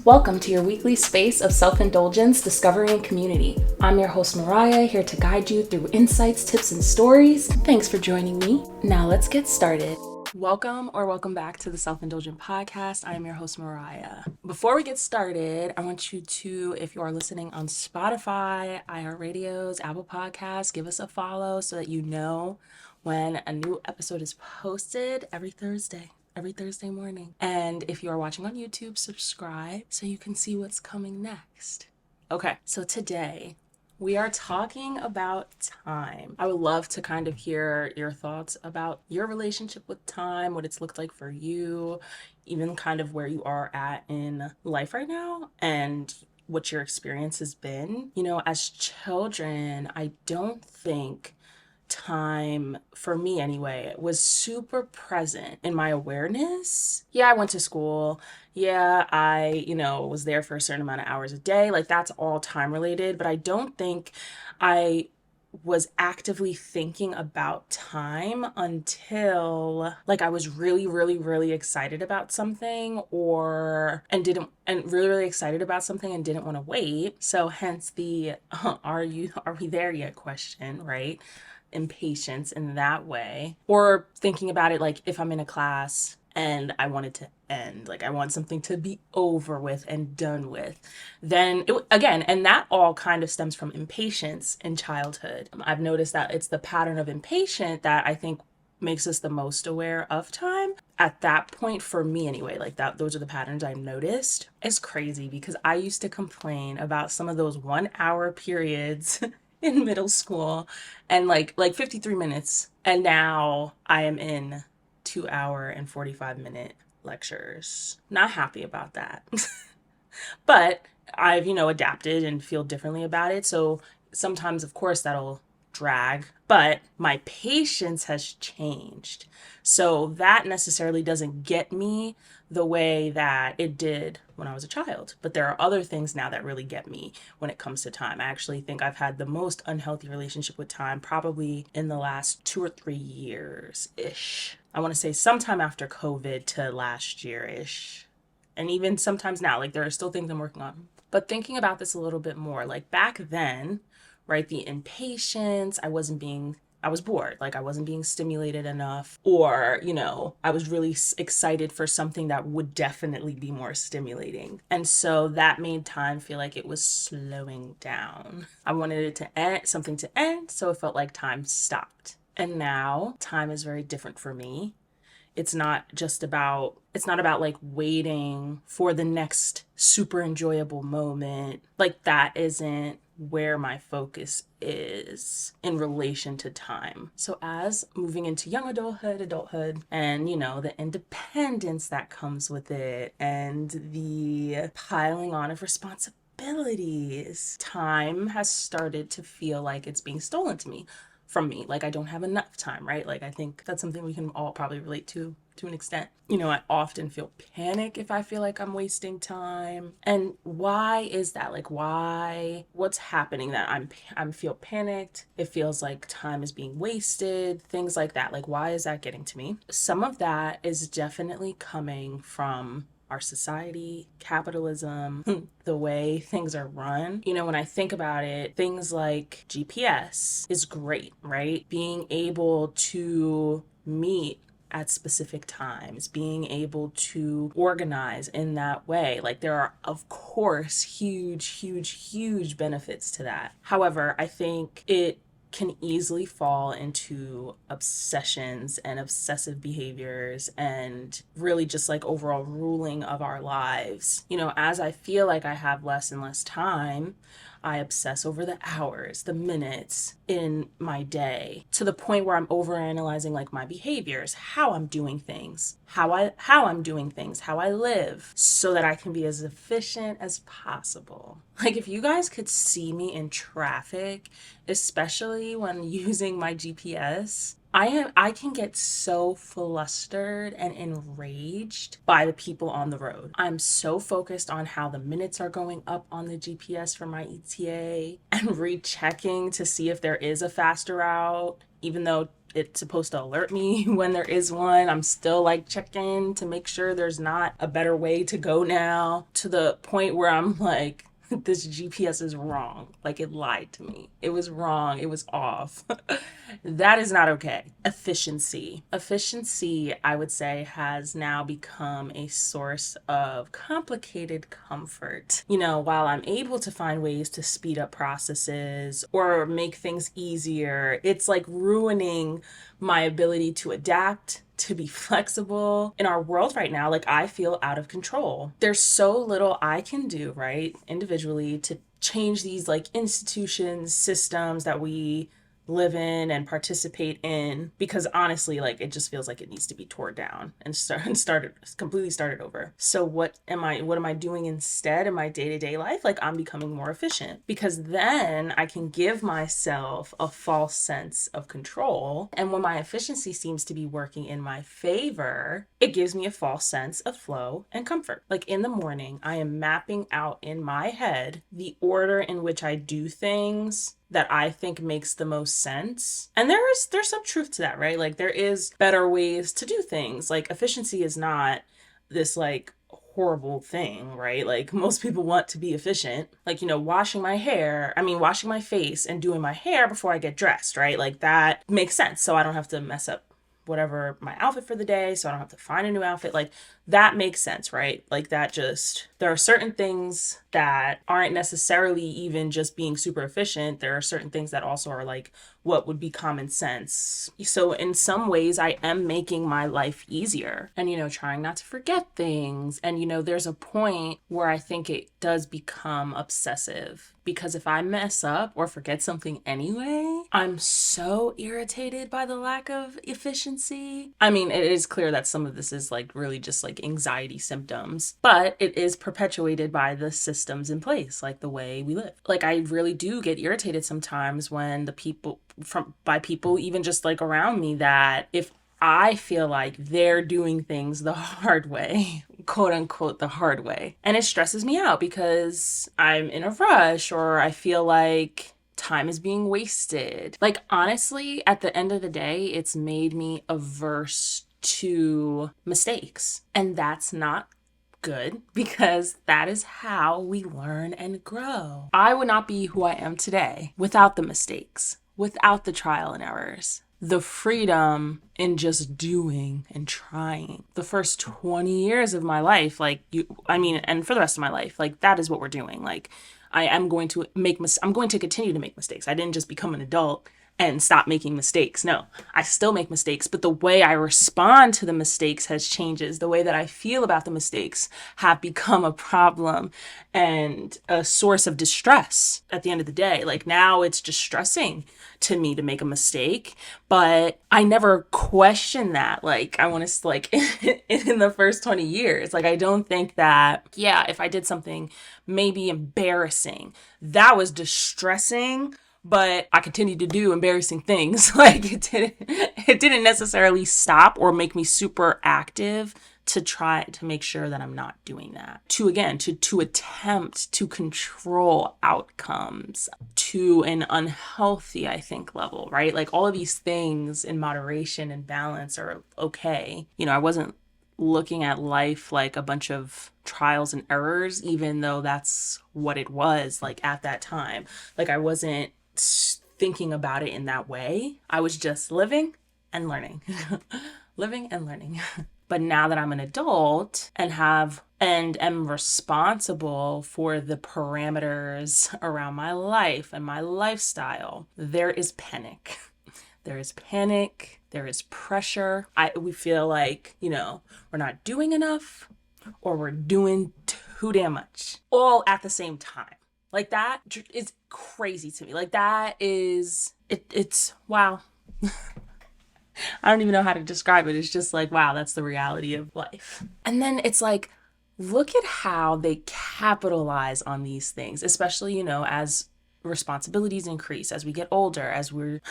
Welcome to your weekly space of self-indulgence, discovery, and community. I'm your host, Mariah, here to guide you through insights, tips, and stories. Thanks for joining me. Now let's get started. Welcome back to the Self-Indulgent Podcast. I am your host, Mariah. Before we get started, I want you to, if you are listening on Spotify, iHeartRadios, Apple Podcasts, give us a follow so that you know when a new episode is posted every Thursday morning. And if you are watching on YouTube, subscribe so you can see what's coming next. Okay, so today we are talking about time. I would love to kind of hear your thoughts about your relationship with time, what it's looked like for you, even kind of where you are at in life right now, and what your experience has been. You know, as children, I don't think time, for me anyway, was super present in my awareness. Yeah, I went to school. Yeah, I, was there for a certain amount of hours a day. Like, that's all time related. But I don't think I was actively thinking about time until like I was really excited about something really excited about something and didn't want to wait. So hence the are we there yet question, right? Impatience in that way. Or thinking about it like if I'm in a class and I want it to end, like I want something to be over with and done with, then and that all kind of stems from impatience in childhood. I've noticed that it's the pattern of impatience that I think makes us the most aware of time at that point, for me anyway. Like that, those are the patterns I've noticed. It's crazy because I used to complain about some of those 1 hour periods in middle school and like 53 minutes, and now I am in 2 hour and 45-minute lectures. Not happy about that. But I've adapted and feel differently about it. So sometimes of course that'll drag, but my patience has changed. So that necessarily doesn't get me the way that it did when I was a child. But there are other things now that really get me when it comes to time. I actually think I've had the most unhealthy relationship with time probably in the last 2 or 3 years-ish. I want to say sometime after COVID to last year-ish. And even sometimes now, like there are still things I'm working on. But thinking about this a little bit more, like back then, right, the impatience, I was bored, like I wasn't being stimulated enough, or, I was really excited for something that would definitely be more stimulating. And so that made time feel like it was slowing down. I wanted it to end, something to end, so it felt like time stopped. And now time is very different for me. It's not about like waiting for the next super enjoyable moment. Like that isn't where my focus is in relation to time. So as moving into young adulthood, and the independence that comes with it and the piling on of responsibilities, time has started to feel like it's being stolen from me. Like I don't have enough time, right? Like I think that's something we can all probably relate to an extent. I often feel panic if I feel like I'm wasting time. And why is that? Like what's happening that I'm feel panicked? It feels like time is being wasted, things like that. Like why is that getting to me? Some of that is definitely coming from our society, capitalism, the way things are run. When I think about it, things like GPS is great, right? Being able to meet at specific times, being able to organize in that way. Like there are, of course, huge benefits to that. However, I think it can easily fall into obsessions and obsessive behaviors and really just like overall ruling of our lives. As I feel like I have less and less time, I obsess over the hours, the minutes in my day, to the point where I'm overanalyzing like my behaviors, how I'm doing things, how I live, so that I can be as efficient as possible. Like if you guys could see me in traffic, especially when using my GPS, I can get so flustered and enraged by the people on the road. I'm so focused on how the minutes are going up on the GPS for my ETA and rechecking to see if there is a faster route, even though it's supposed to alert me when there is one. I'm still like checking to make sure there's not a better way to go now, to the point where I'm like, this GPS is wrong. Like, it lied to me. It was wrong. It was off. That is not okay. Efficiency. Efficiency, I would say, has now become a source of complicated comfort. While I'm able to find ways to speed up processes or make things easier, it's like ruining my ability to adapt, to be flexible. In our world right now, like, I feel out of control. There's so little I can do, right, individually, to change these like institutions, systems that we live in and participate in, because honestly, like, it just feels like it needs to be torn down and completely started over. So what am I doing instead in my day-to-day life? Like, I'm becoming more efficient, because then I can give myself a false sense of control, and when my efficiency seems to be working in my favor, it gives me a false sense of flow and comfort. Like, in the morning, I am mapping out in my head the order in which I do things that I think makes the most sense. And there's some truth to that, right? Like, there is better ways to do things. Like, efficiency is not this like horrible thing, right? Like, most people want to be efficient. Like, washing my face and doing my hair before I get dressed, right? Like, that makes sense. So I don't have to mess up whatever my outfit for the day, so I don't have to find a new outfit. Like, that makes sense, right? Like, there are certain things that aren't necessarily even just being super efficient. There are certain things that also are like what would be common sense. So in some ways, I am making my life easier and, trying not to forget things. And, there's a point where I think it does become obsessive, because if I mess up or forget something anyway, I'm so irritated by the lack of efficiency. I mean, it is clear that some of this is like really just like anxiety symptoms, but it is perpetuated by the systems in place, like the way we live. Like, I really do get irritated sometimes when by people even just like around me, that if I feel like they're doing things the hard way, quote unquote, the hard way. And it stresses me out because I'm in a rush, or I feel like time is being wasted. Like, honestly, at the end of the day, it's made me averse to mistakes. And that's not good, because that is how we learn and grow. I would not be who I am today without the mistakes, without the trial and errors. The freedom in just doing and trying. The first 20 years of my life, and for the rest of my life, like, that is what we're doing. Like, I'm going to continue to make mistakes. I didn't just become an adult and stop making mistakes. No, I still make mistakes, but the way I respond to the mistakes has changes. The way that I feel about the mistakes have become a problem and a source of distress at the end of the day. Like, now it's distressing to me to make a mistake, but I never question that. Like, I want to, like, in the first 20 years, like, I don't think that, yeah, if I did something maybe embarrassing, that was distressing, but I continued to do embarrassing things. Like, it didn't necessarily stop or make me super active to try to make sure that I'm not doing that. To attempt to control outcomes to an unhealthy, I think, level, right? Like, all of these things in moderation and balance are okay. I wasn't looking at life like a bunch of trials and errors, even though that's what it was like at that time. Like, I wasn't thinking about it in that way. I was just living and learning, living and learning. But now that I'm an adult and am responsible for the parameters around my life and my lifestyle, there is panic. There is panic. There is pressure. We feel like, we're not doing enough, or we're doing too damn much, all at the same time. Like, that is crazy to me. Like, that is, it's wow. I don't even know how to describe it. It's just like, wow, that's the reality of life. And then it's like, look at how they capitalize on these things, especially, as responsibilities increase, as we get older, as we're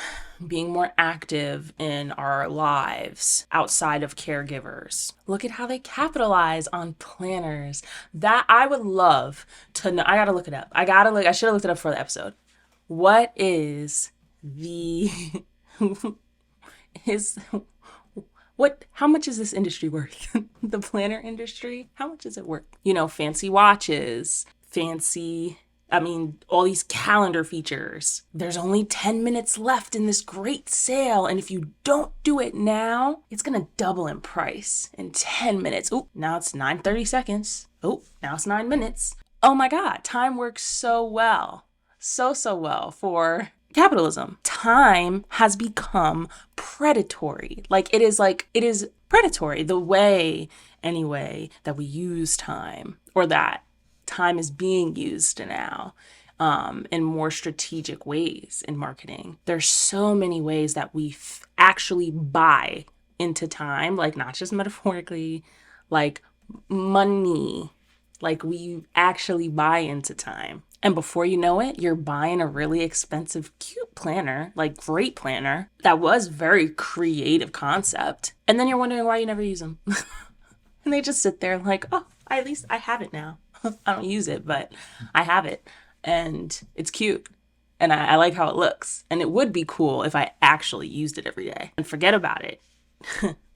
being more active in our lives outside of caregivers. Look at how they capitalize on planners. That I would love to know. I gotta look it up. I should have looked it up for the episode. What is the is how much is this industry worth? The planner industry, how much is it worth? Fancy watches, all these calendar features. There's only 10 minutes left in this great sale. And if you don't do it now, it's going to double in price in 10 minutes. Oh, now it's 9:30 seconds. Oh, now it's 9 minutes. Oh my God, time works so well. So well for capitalism. Time has become predatory. It is predatory the way, anyway, that we use time, or that time is being used now in more strategic ways in marketing. There's so many ways that we actually buy into time, not just metaphorically, like money, we actually buy into time. And before you know it, you're buying a really expensive, cute planner, great planner, that was very creative concept. And then you're wondering why you never use them. And they just sit there oh, at least I have it now. I don't use it, but I have it. And it's cute. And I like how it looks. And it would be cool if I actually used it every day. And forget about it.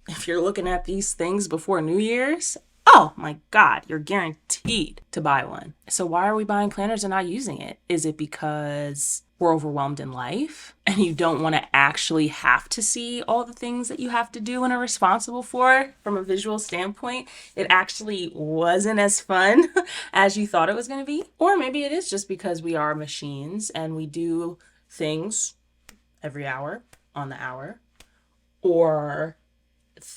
If you're looking at these things before New Year's, oh my God, you're guaranteed to buy one. So why are we buying planners and not using it? Is it because we're overwhelmed in life and you don't want to actually have to see all the things that you have to do and are responsible for from a visual standpoint? It actually wasn't as fun as you thought it was going to be. Or maybe it is just because we are machines and we do things every hour on the hour, or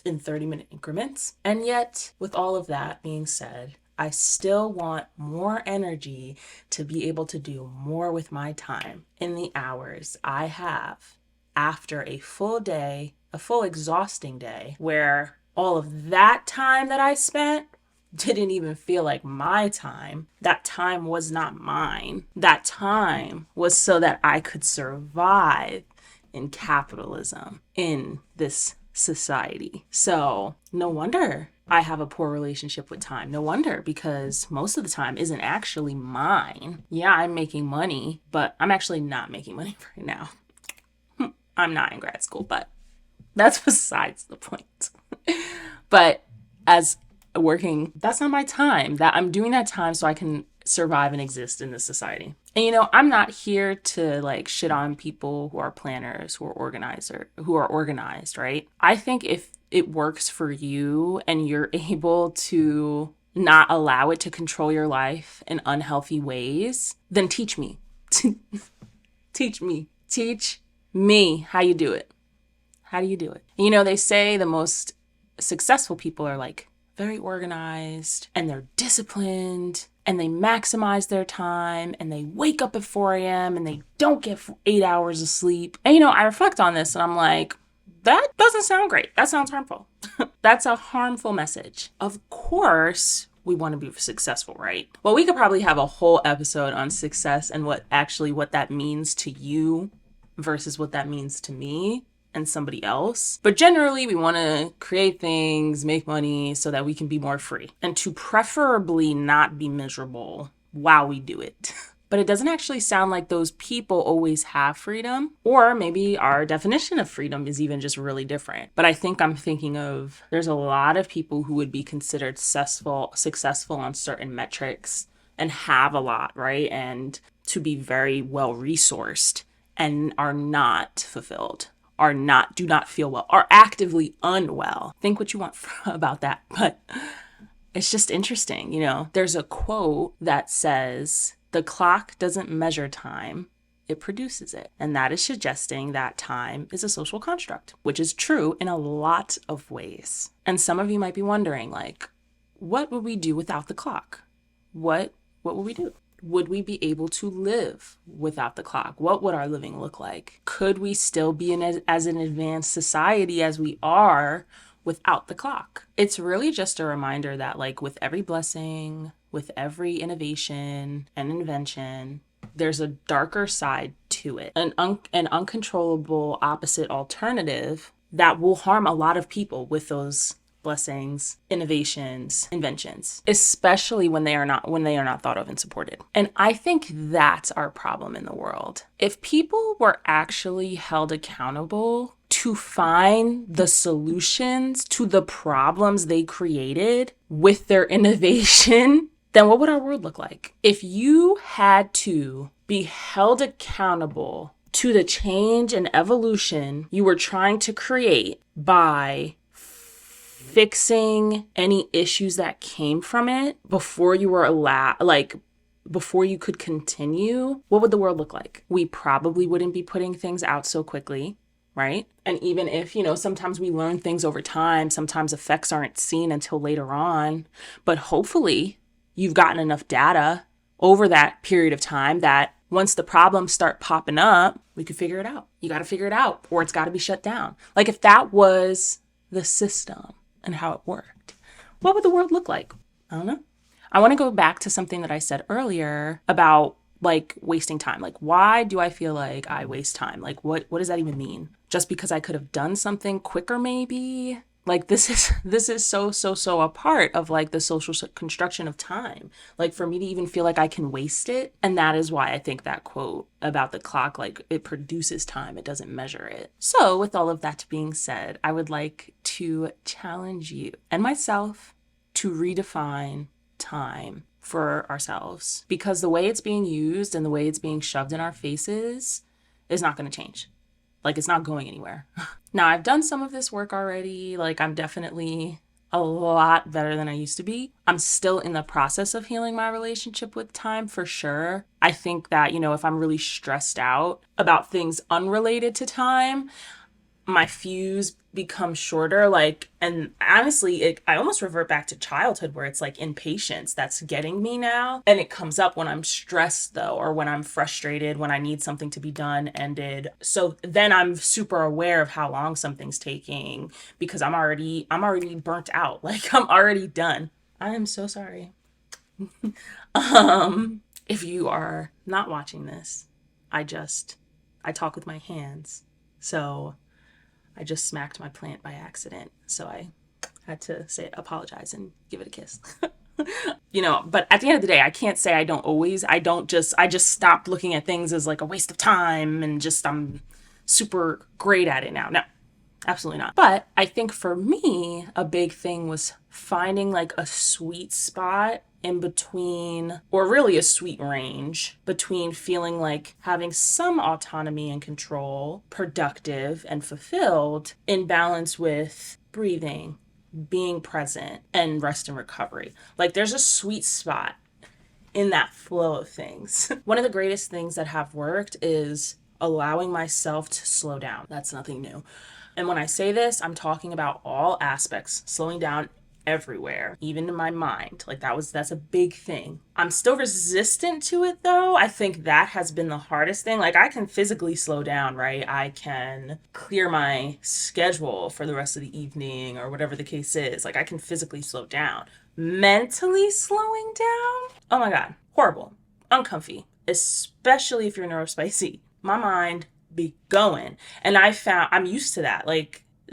in 30-minute increments. And yet, with all of that being said, I still want more energy to be able to do more with my time in the hours I have after a full day, a full exhausting day, where all of that time that I spent didn't even feel like my time. That time was not mine. That time was so that I could survive in capitalism, in this society. So no wonder I have a poor relationship with time. No wonder, because most of the time isn't actually mine. Yeah, I'm making money, but I'm actually not making money right now. I'm not in grad school, but that's besides the point. But as working, that's not my time. That I'm doing that time so I can survive and exist in this society. And I'm not here to shit on people who are planners, who are organized, right? I think if it works for you and you're able to not allow it to control your life in unhealthy ways, then teach me. Teach me how you do it. How do you do it? They say the most successful people are very organized and they're disciplined and they maximize their time and they wake up at 4 a.m. and they don't get 8 hours of sleep. And, I reflect on this and I'm like, that doesn't sound great. That sounds harmful. That's a harmful message. Of course, we want to be successful, right? Well, we could probably have a whole episode on success and what that means to you versus what that means to me and somebody else. But generally, we want to create things, make money so that we can be more free and to preferably not be miserable while we do it. But it doesn't actually sound like those people always have freedom, or maybe our definition of freedom is even just really different. But I think I'm thinking of, there's a lot of people who would be considered successful on certain metrics and have a lot, right? And to be very well resourced and are not fulfilled, do not feel well, are actively unwell. Think what you want about that. But it's just interesting. There's a quote that says, "The clock doesn't measure time, it produces it." And that is suggesting that time is a social construct, which is true in a lot of ways. And some of you might be wondering, what would we do without the clock? What would we do? Would we be able to live without the clock? What would our living look like? Could we still be as an advanced society as we are without the clock? It's really just a reminder that with every blessing, with every innovation and invention, there's a darker side to it, an uncontrollable opposite alternative that will harm a lot of people with those blessings, innovations, inventions, especially when they are not thought of and supported. And I think that's our problem in the world. If people were actually held accountable to find the solutions to the problems they created with their innovation, then what would our world look like? If you had to be held accountable to the change and evolution you were trying to create by fixing any issues that came from it before you were allowed, before you could continue, what would the world look like? We probably wouldn't be putting things out so quickly, right? And even if, sometimes we learn things over time, sometimes effects aren't seen until later on, but hopefully you've gotten enough data over that period of time that once the problems start popping up, we could figure it out. You got to figure it out, or it's got to be shut down. Like, if that was the system and how it worked, what would the world look like? I don't know. I want to go back to something that I said earlier about wasting time. Like, why do I feel like I waste time? Like, what does that even mean? Just because I could have done something quicker, maybe? Like, this is so a part of the social construction of time. Like, for me to even feel like I can waste it. And that is why I think that quote about the clock, it produces time, it doesn't measure it. So with all of that being said, I would like to challenge you and myself to redefine time for ourselves, because the way it's being used and the way it's being shoved in our faces is not going to change. It's not going anywhere. Now, I've done some of this work already. I'm definitely a lot better than I used to be. I'm still in the process of healing my relationship with time, for sure. I think that, if I'm really stressed out about things unrelated to time, my fuse becomes shorter. And honestly, I almost revert back to childhood, where it's impatience that's getting me now. And it comes up when I'm stressed, though, or when I'm frustrated, when I need something to be done, ended. So then I'm super aware of how long something's taking, because I'm already burnt out. I'm already done. I am so sorry. If you are not watching this, I talk with my hands. So I just smacked my plant by accident. So I had to apologize and give it a kiss. But at the end of the day, I can't say I just stopped looking at things as a waste of time and I'm super great at it now. No, absolutely not. But I think for me, a big thing was finding a sweet spot in between, or really a sweet range between feeling like having some autonomy and control, productive and fulfilled, in balance with breathing, being present, and rest and recovery. There's a sweet spot in that flow of things. One of the greatest things that have worked is allowing myself to slow down. That's nothing new. And when I say this, I'm talking about all aspects, slowing down everywhere, even in my mind. That's a big thing. I'm still resistant to it, though. I think that has been the hardest thing. I can physically slow down, right? I can clear my schedule for the rest of the evening or whatever the case is. I can physically slow down. Mentally slowing down? Oh my God. Horrible. Uncomfy. Especially if you're neurospicy. My mind be going. And I'm used to that.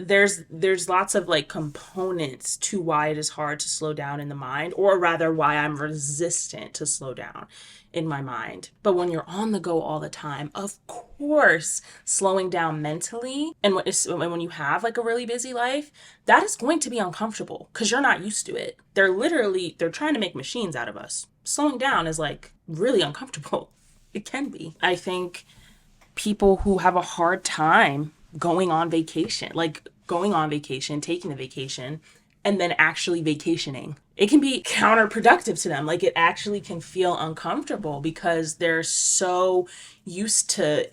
There's lots of components to why it is hard to slow down in the mind, or rather why I'm resistant to slow down in my mind. But when you're on the go all the time, of course, slowing down mentally, and when you have a really busy life, that is going to be uncomfortable because you're not used to it. They're trying to make machines out of us. Slowing down is really uncomfortable. It can be. I think people who have a hard time going on vacation, taking the vacation, and then actually vacationing, it can be counterproductive to them. It actually can feel uncomfortable because they're so used to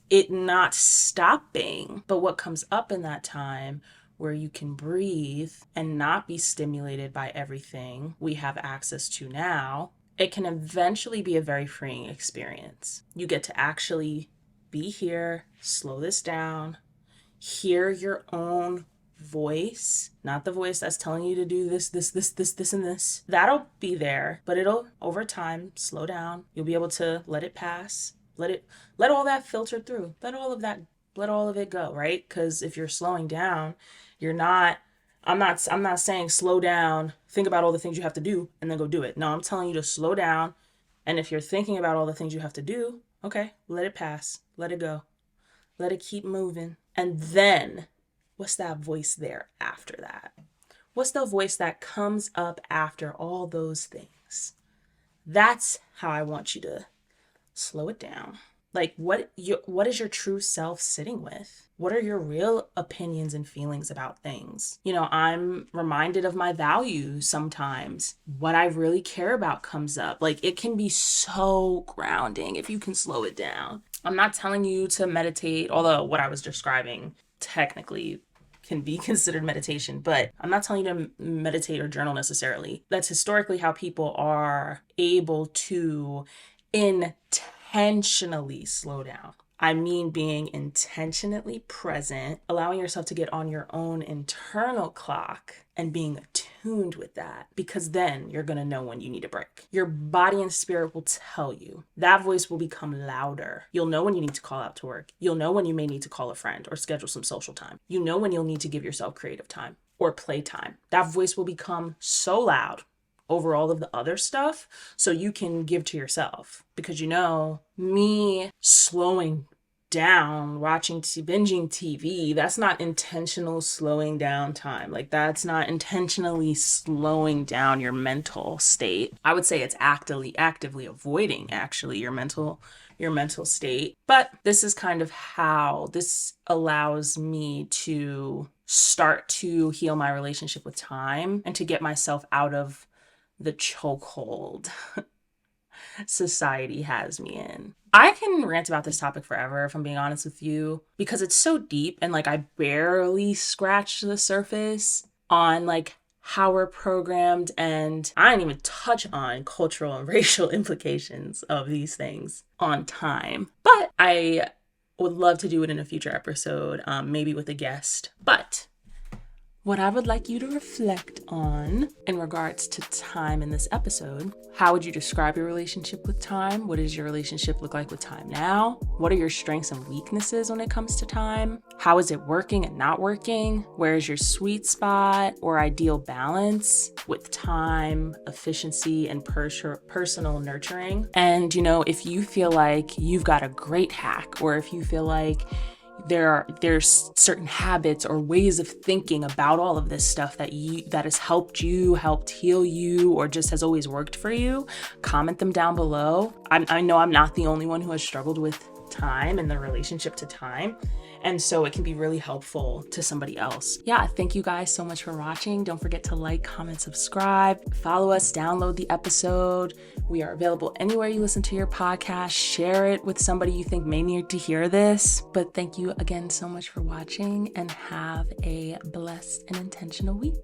it not stopping. But what comes up in that time, where you can breathe and not be stimulated by everything we have access to now, it can eventually be a very freeing experience. You get to actually be here, slow this down, hear your own voice, not the voice that's telling you to do this, and this. That'll be there, but it'll, over time, slow down. You'll be able to let it pass, let all that filter through, let all of it go, right? Because if you're slowing down, I'm not saying slow down, think about all the things you have to do, and then go do it. No, I'm telling you to slow down, and if you're thinking about all the things you have to do, okay, let it pass, let it go, let it keep moving. And then what's that voice there after that? What's the voice that comes up after all those things? That's how I want you to slow it down. Like, what is your true self sitting with? What are your real opinions and feelings about things? I'm reminded of my values sometimes. What I really care about comes up. Like, it can be so grounding if you can slow it down. I'm not telling you to meditate, although what I was describing technically can be considered meditation, but I'm not telling you to meditate or journal necessarily. That's historically how people are able to intentionally slow down. I mean, being intentionally present, allowing yourself to get on your own internal clock and being attuned with that, because then you're going to know when you need a break. Your body and spirit will tell you. That voice will become louder. You'll know when you need to call out to work. You'll know when you may need to call a friend or schedule some social time. You know when you'll need to give yourself creative time or play time. That voice will become so loud over all of the other stuff, so you can give to yourself. Because me slowing down, binging TV, that's not intentional slowing down time. Like, that's not intentionally slowing down your mental state. I would say it's actively avoiding actually your mental state. But this is kind of how this allows me to start to heal my relationship with time and to get myself out of the chokehold society has me in. I can rant about this topic forever, if I'm being honest with you, because it's so deep and like I barely scratched the surface on like how we're programmed, and I didn't even touch on cultural and racial implications of these things on time. But I would love to do it in a future episode, maybe with a guest. But what I would like you to reflect on in regards to time in this episode: how would you describe your relationship with time? What does your relationship look like with time now? What are your strengths and weaknesses when it comes to time? How is it working and not working? Where is your sweet spot or ideal balance with time, efficiency, and personal nurturing? And, if you feel like you've got a great hack, or if you feel like there's certain habits or ways of thinking about all of this stuff that has helped heal you, or just has always worked for you, comment them down below. I know I'm not the only one who has struggled with time and the relationship to time, and so it can be really helpful to somebody else. Yeah, thank you guys so much for watching. Don't forget to like, comment, subscribe, follow us, download the episode. We are available anywhere you listen to your podcast. Share it with somebody you think may need to hear this. But thank you again so much for watching, and have a blessed and intentional week.